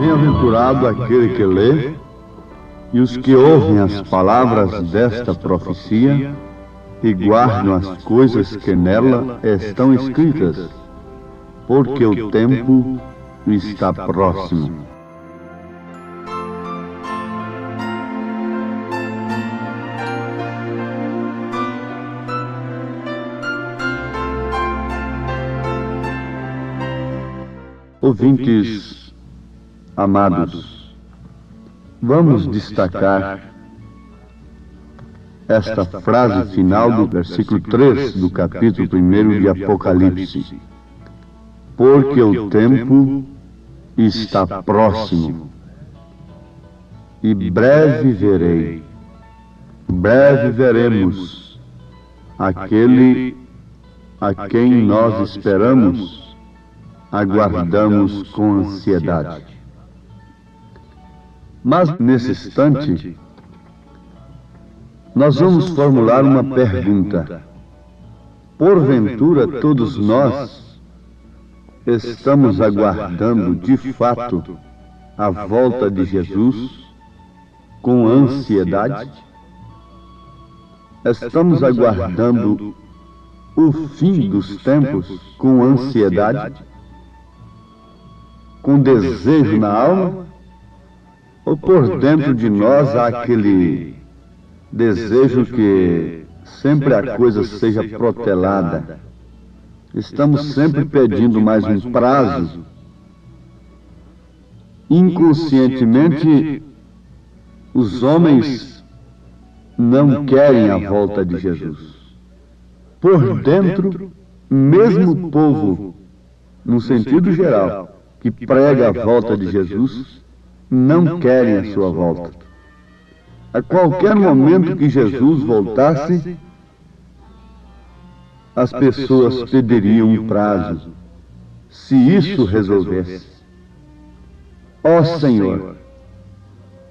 Bem-aventurado aquele que lê e os que ouvem as palavras desta profecia e guardam as coisas que nela estão escritas, porque o tempo está próximo. Ouvintes amados, vamos destacar esta frase final do versículo 3 do capítulo 1 de Apocalipse. Porque o tempo está próximo, e breve veremos aquele a quem nós esperamos, aguardamos com ansiedade. Mas, nesse instante, nós vamos formular uma pergunta. Porventura, todos nós estamos aguardando, de fato, a volta de Jesus com ansiedade? Estamos aguardando o fim dos tempos com ansiedade? Com desejo na alma? Ou por dentro de nós há aquele desejo que sempre a coisa seja protelada? Estamos sempre pedindo mais um prazo. Inconscientemente, os homens não querem a volta de Jesus. Por dentro, mesmo o povo, no sentido geral, que prega a volta de Jesus, não querem a sua volta. A qualquer momento que Jesus voltasse, as pessoas pediriam um prazo, se isso resolvesse. Ó Senhor,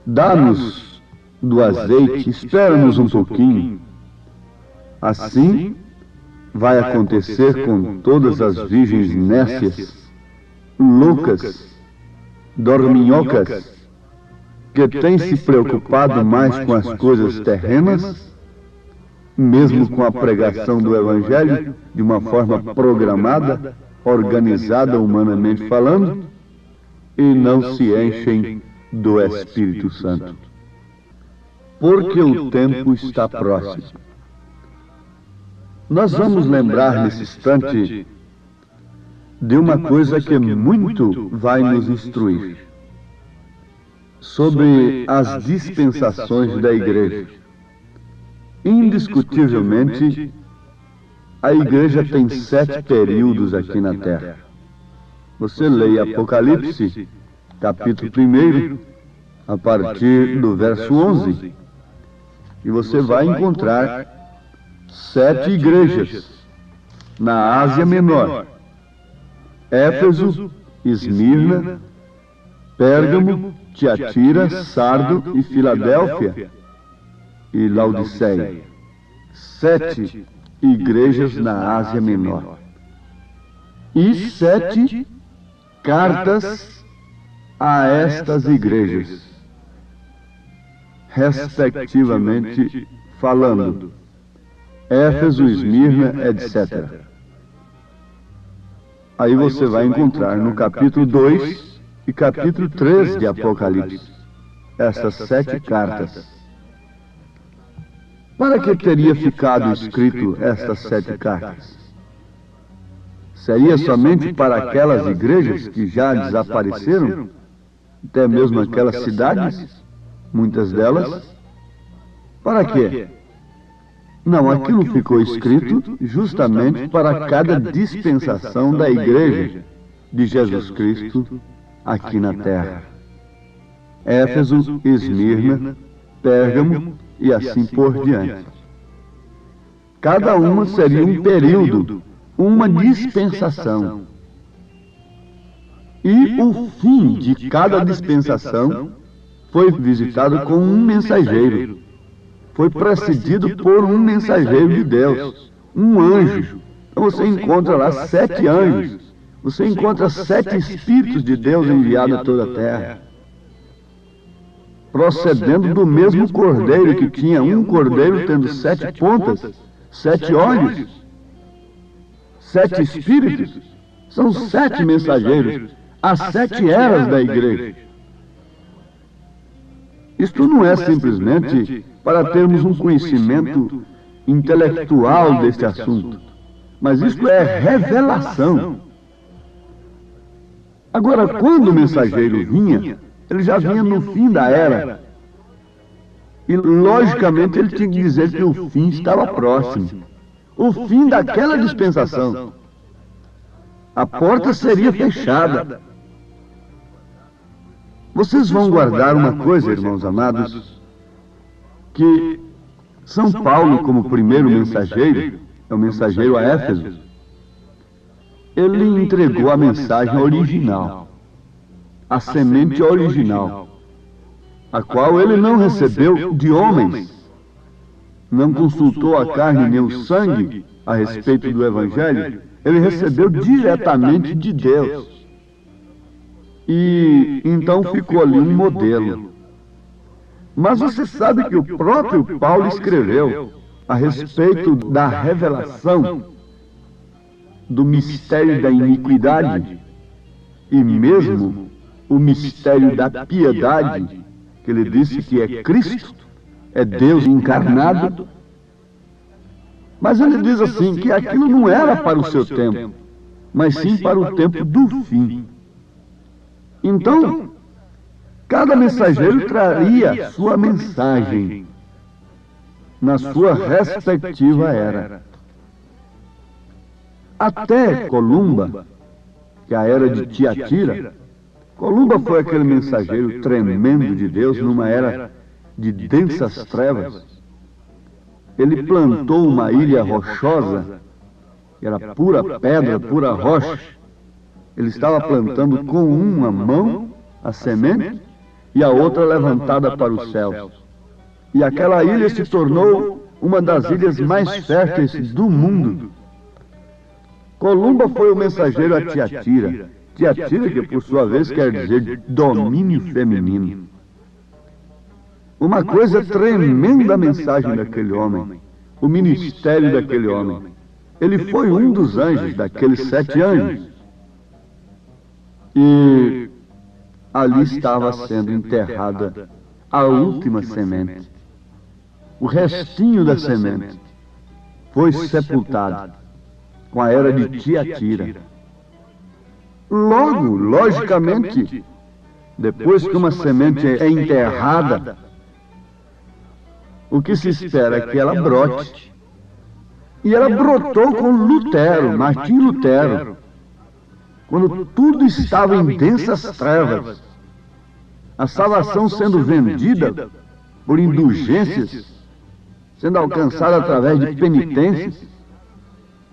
dá-nos do azeite, espera-nos um pouquinho. Assim vai acontecer com todas as virgens nécias, loucas, dorminhocas, que têm se preocupado mais com as coisas terrenas, mesmo com a pregação do Evangelho, de uma forma programada, organizada humanamente falando, e não se enchem do Espírito Santo. Porque o tempo está próximo. Nós vamos lembrar nesse instante de uma coisa que muito vai nos instruir sobre as dispensações da igreja. Indiscutivelmente, a igreja tem 7 períodos aqui na Terra. Você leia Apocalipse, capítulo 1, a partir do verso 11, e você vai encontrar 7 igrejas na Ásia Menor: Éfeso, Esmirna, Pérgamo, Tiatira, Sardo e Filadélfia e Laodiceia. 7 igrejas na Ásia Menor. E 7 cartas a estas igrejas, respectivamente falando: Éfeso, Esmirna, etc. Aí você vai encontrar no capítulo 2 e capítulo 3 de Apocalipse essas 7 cartas. Para que teria ficado escrito estas 7 cartas? Seria somente para aquelas igrejas que já desapareceram? Até mesmo aquelas cidades? Muitas delas? Para quê? Não, aquilo ficou escrito justamente para cada dispensação da igreja de Jesus Cristo aqui na Terra. Éfeso, Esmirna, Pérgamo e assim por diante. Cada uma seria um período, uma dispensação. E o fim de cada dispensação foi visitado com um mensageiro. Foi precedido por um mensageiro de Deus, um anjo. Então você encontra lá 7 anjos você encontra 7 Espíritos de Deus enviados a toda a terra, procedendo do mesmo cordeiro, que tinha um cordeiro tendo 7 pontas, 7 olhos, 7 Espíritos. São 7 mensageiros, as 7 eras da igreja. Isto não é simplesmente para termos um conhecimento intelectual deste assunto, mas isto é revelação. Agora, quando o mensageiro vinha, ele já vinha no fim da era. E, logicamente, ele tinha que dizer que o fim estava próximo. O fim daquela dispensação. A porta seria fechada. Vocês vão guardar uma coisa, irmãos amados, que São Paulo, como primeiro mensageiro, é o mensageiro a Éfeso, ele entregou a mensagem original, a semente original, a qual ele não recebeu de homens, não consultou a carne nem o sangue a respeito do Evangelho, ele recebeu diretamente de Deus. E então ficou ali um modelo. Mas você sabe que o próprio Paulo escreveu a respeito da revelação do mistério da iniquidade e mesmo o mistério da piedade, que ele disse que é Cristo, é Deus encarnado. Mas ele diz assim, que aquilo não era para o seu tempo, mas sim para o tempo do fim. Então, cada mensageiro traria sua mensagem na sua respectiva era. Até Columba, que é a era de Tiatira, Columba foi aquele mensageiro tremendo de Deus numa era de densas trevas. Ele plantou uma ilha rochosa, que era pura pedra, pura rocha. Ele estava plantando com uma mão a semente e a outra levantada para os céus. E aquela ilha se tornou uma das ilhas mais férteis do mundo. Columba foi o mensageiro a Tiatira. Tiatira, que por sua vez quer dizer domínio feminino. Uma coisa tremenda a mensagem daquele homem, o ministério daquele homem. Ele foi um dos anjos, daqueles 7 anjos. E ali estava sendo enterrada a última semente. O restinho da semente foi sepultado com a era de Tiatira. Logo, logicamente, depois que uma semente é enterrada, o que se espera é que ela brote. E ela brotou com Lutero, Martinho Lutero, quando tudo estava em densas trevas, a salvação sendo vendida por indulgências, sendo alcançada através de penitências.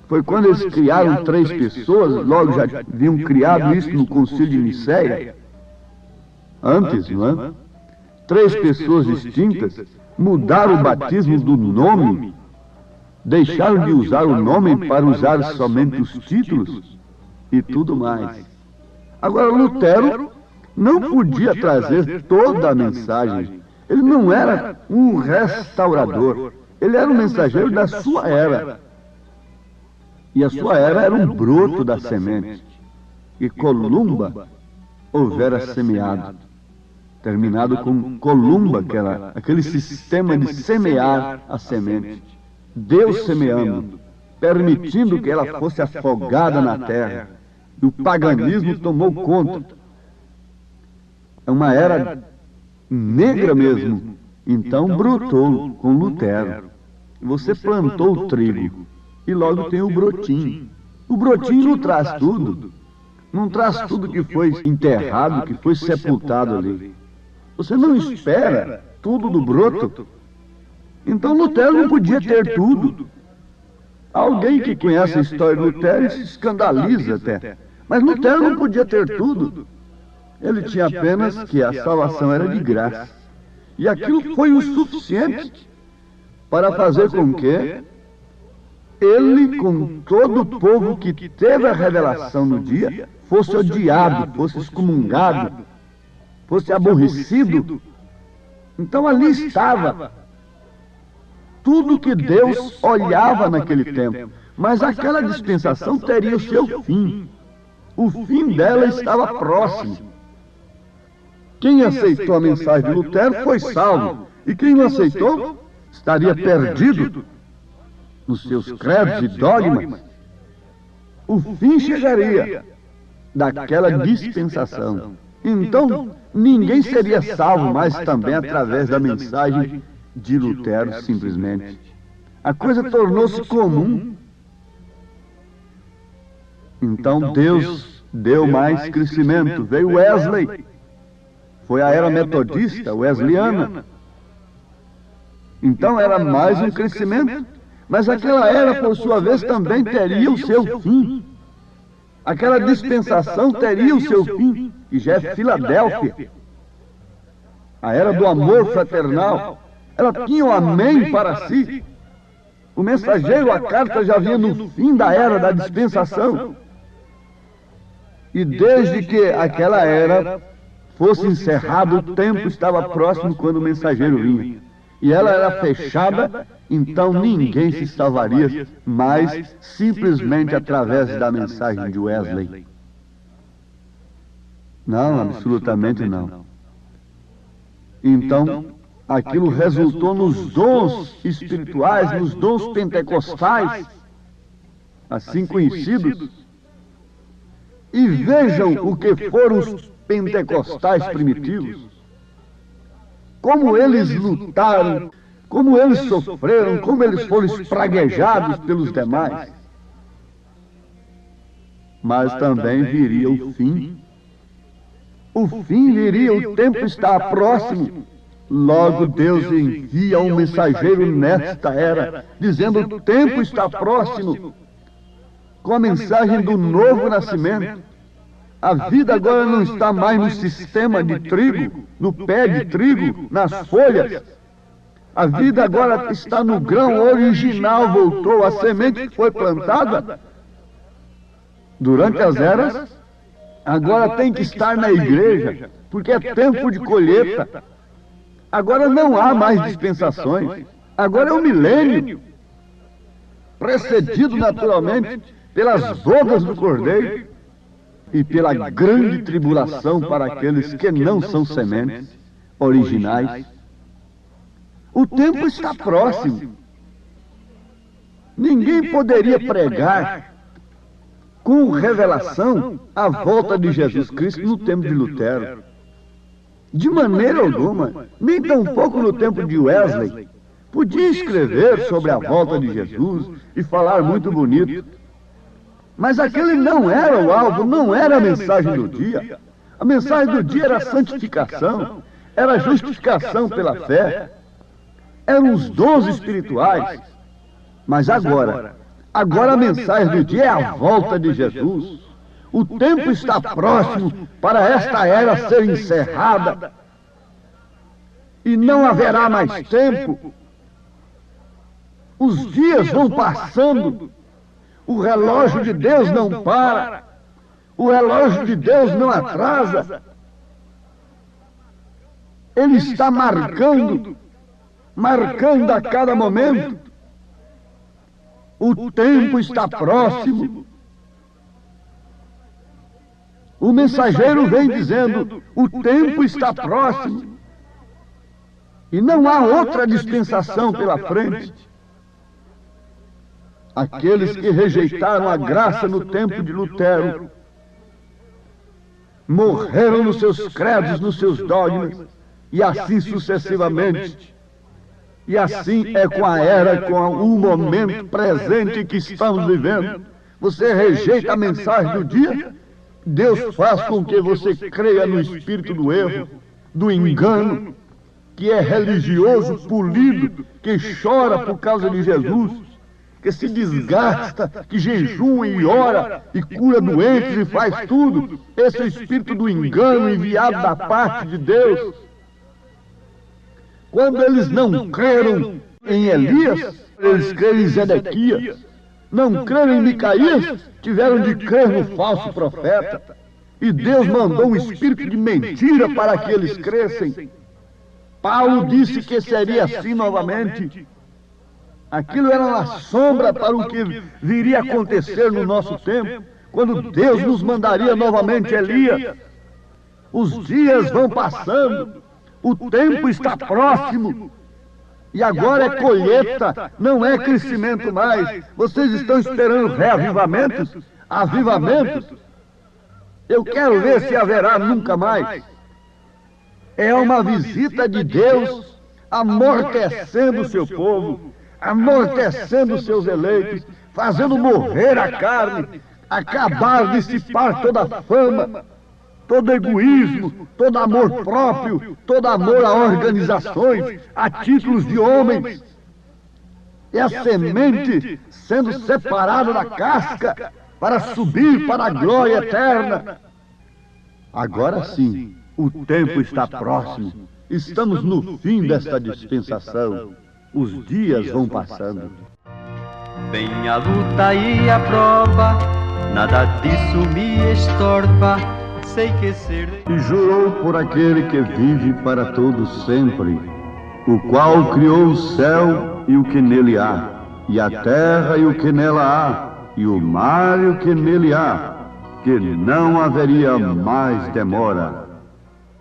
Foi quando eles criaram 3 pessoas, logo já haviam criado isso no Concílio de Nicéia, antes, não é? 3 pessoas distintas mudaram o batismo do nome, deixaram de usar o nome para usar somente os títulos e tudo mais. Agora, Lutero não podia trazer toda a mensagem. Ele não era um restaurador. Ele era um mensageiro da sua era. E a sua era era um broto da semente. E Columba houvera semeado. Terminado com Columba, que era aquele sistema de semear a semente. Deus semeando, permitindo que ela fosse afogada na terra. E o paganismo tomou conta. É uma era negra mesmo. Então brotou com Lutero. Você plantou o trigo e logo tem o brotinho. O brotinho não traz tudo. Não traz tudo que foi enterrado, que foi sepultado ali. Você não espera tudo do broto. Então Lutero não podia ter tudo. Alguém que conhece a história de Lutero se escandaliza até. Mas Lutero não podia ter tudo. Ele tinha apenas que a salvação era de graça. E aquilo foi o suficiente para fazer com que ele, com todo o povo que teve a revelação no dia, fosse odiado, fosse excomungado, fosse aborrecido. Então ali estava tudo que Deus olhava naquele tempo. Mas aquela dispensação teria o seu fim. O fim dela estava próximo. Quem aceitou a mensagem de Lutero foi salvo. E quem não aceitou estaria perdido nos seus credos e dogmas. O fim chegaria daquela dispensação. Então, ninguém seria salvo mais também através da mensagem de Lutero, simplesmente. A coisa tornou-se comum. Então, Deus deu mais crescimento. Veio Wesley. Foi a era metodista, wesleyana. Então, era mais um crescimento. Mas aquela era, por sua vez, também teria o seu fim. Aquela dispensação teria o seu fim, que já é Filadélfia. A era do amor fraternal. Ela tinha o amém para si. O mensageiro, a carta já vinha no fim da era da dispensação. E desde que aquela era fosse encerrada, o tempo estava próximo quando o mensageiro vinha. E ela era fechada, então ninguém se salvaria mais simplesmente através da mensagem de Wesley. Não, absolutamente não. Então, aquilo resultou nos dons espirituais, nos dons pentecostais, assim conhecidos. E vejam o que foram os pentecostais primitivos. Como eles lutaram, como eles sofreram, como eles foram espraguejados pelos demais. Mas também viria o fim. O fim viria, o tempo está próximo. Logo Deus envia um mensageiro nesta era, dizendo: o tempo está próximo, com a mensagem do novo nascimento. A vida agora não está mais no sistema de trigo, no pé de trigo, nas folhas. A vida agora está no grão original, voltou, a semente que foi plantada durante as eras, agora tem que estar na igreja, porque é tempo de colheita. Agora não há mais dispensações, agora é o milênio, precedido naturalmente pelas bodas do Cordeiro e pela grande tribulação para aqueles que não são sementes originais. O tempo está próximo. Ninguém poderia pregar com revelação a volta de Jesus Cristo no tempo de Lutero. De maneira alguma, nem tampouco no tempo de Wesley. Podia escrever sobre a volta de Jesus e falar muito bonito. Mas aquele não era o alvo, não era a mensagem do dia. A mensagem do dia era a santificação, era a justificação pela fé, eram os dons espirituais. Mas agora a mensagem do dia é a volta de Jesus. O tempo está próximo para esta era ser encerrada. E não haverá mais tempo. Os dias vão passando. O relógio de Deus não para. O relógio de Deus não atrasa. Ele está marcando a cada momento. O tempo está próximo. O mensageiro vem dizendo: o tempo está próximo. E não há outra dispensação pela frente. Aqueles que rejeitaram a graça no tempo de Lutero morreram nos seus credos, nos seus dogmas, e assim sucessivamente. E assim é com a era, com o momento presente que estamos vivendo. Você rejeita a mensagem do dia, Deus faz com que você creia no espírito do erro, do engano, que é religioso, polido, que chora por causa de Jesus, que se desgasta, que jejua e ora, e cura doentes e faz tudo. Esse é o espírito do engano enviado da parte de Deus. Quando eles não creram em Elias, eles creram em Zedequias. Não creram em Micaías, tiveram de crer no falso profeta. E Deus mandou um espírito de mentira para que eles crescem. Paulo disse que seria assim novamente. Aquilo era uma sombra para o que viria a acontecer no nosso tempo, quando Deus nos mandaria novamente Elias. Os dias vão passando, o tempo está próximo. E agora é colheita, não é crescimento mais. Vocês estão esperando reavivamentos? Avivamentos? Eu quero ver se haverá nunca mais. É uma visita de Deus amortecendo o seu povo, amortecendo os seus eleitos, fazendo morrer a carne, acabar, dissipar toda a fama, todo egoísmo, todo amor próprio, todo amor a organizações, a títulos de homens. É a semente sendo separada da casca para subir para a glória eterna. Agora sim, o tempo está próximo. Estamos no fim desta dispensação. Os dias vão passando. Vem a luta e a prova, nada disso me estorva. Sei que ser... E jurou por aquele que vive para todo sempre, o qual criou o céu e o que nele há, e a terra e o que nela há, e o mar e o que nele há, que não haveria mais demora.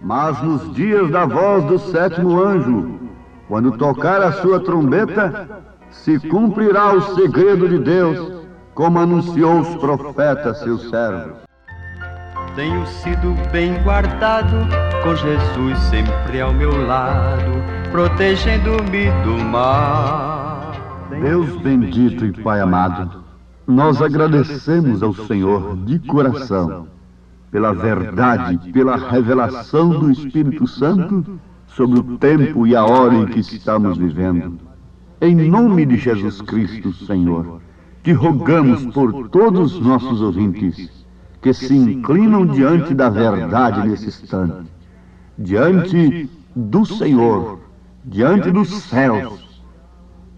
Mas nos dias da voz do sétimo anjo, quando tocar a sua trombeta, se cumprirá o segredo de Deus, como anunciou os profetas seus servos. Tenho sido bem guardado, com Jesus sempre ao meu lado, protegendo-me do mal. Deus bendito e Pai amado, nós agradecemos ao Senhor de coração pela verdade, pela revelação do Espírito Santo sobre o tempo e a hora em que estamos vivendo. Em nome de Jesus Cristo, Senhor, te rogamos por todos os nossos ouvintes que se inclinam diante da verdade nesse instante, diante do Senhor, diante dos céus,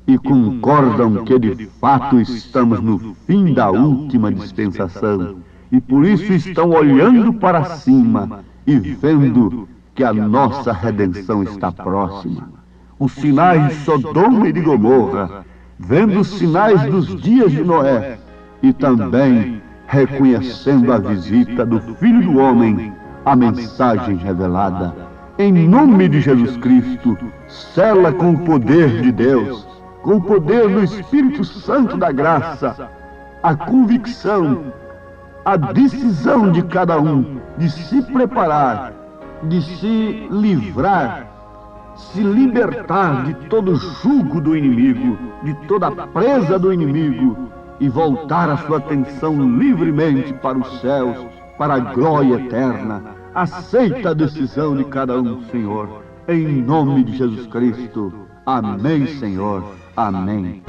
e concordam que de fato estamos no fim da última dispensação, e por isso estão olhando para cima e vendo que a nossa redenção está próxima. Os sinais de Sodoma e de Gomorra, vendo os sinais dos dias de Noé, e também reconhecendo a visita do Filho do Homem, a mensagem revelada. Em nome de Jesus Cristo, sela com o poder de Deus, com o poder do Espírito Santo da graça, a convicção, a decisão de cada um de se preparar, de se livrar, se libertar de todo jugo do inimigo, de toda presa do inimigo, e voltar a sua atenção livremente para os céus, para a glória eterna. Aceita a decisão de cada um, Senhor, em nome de Jesus Cristo. Amém, Senhor. Amém.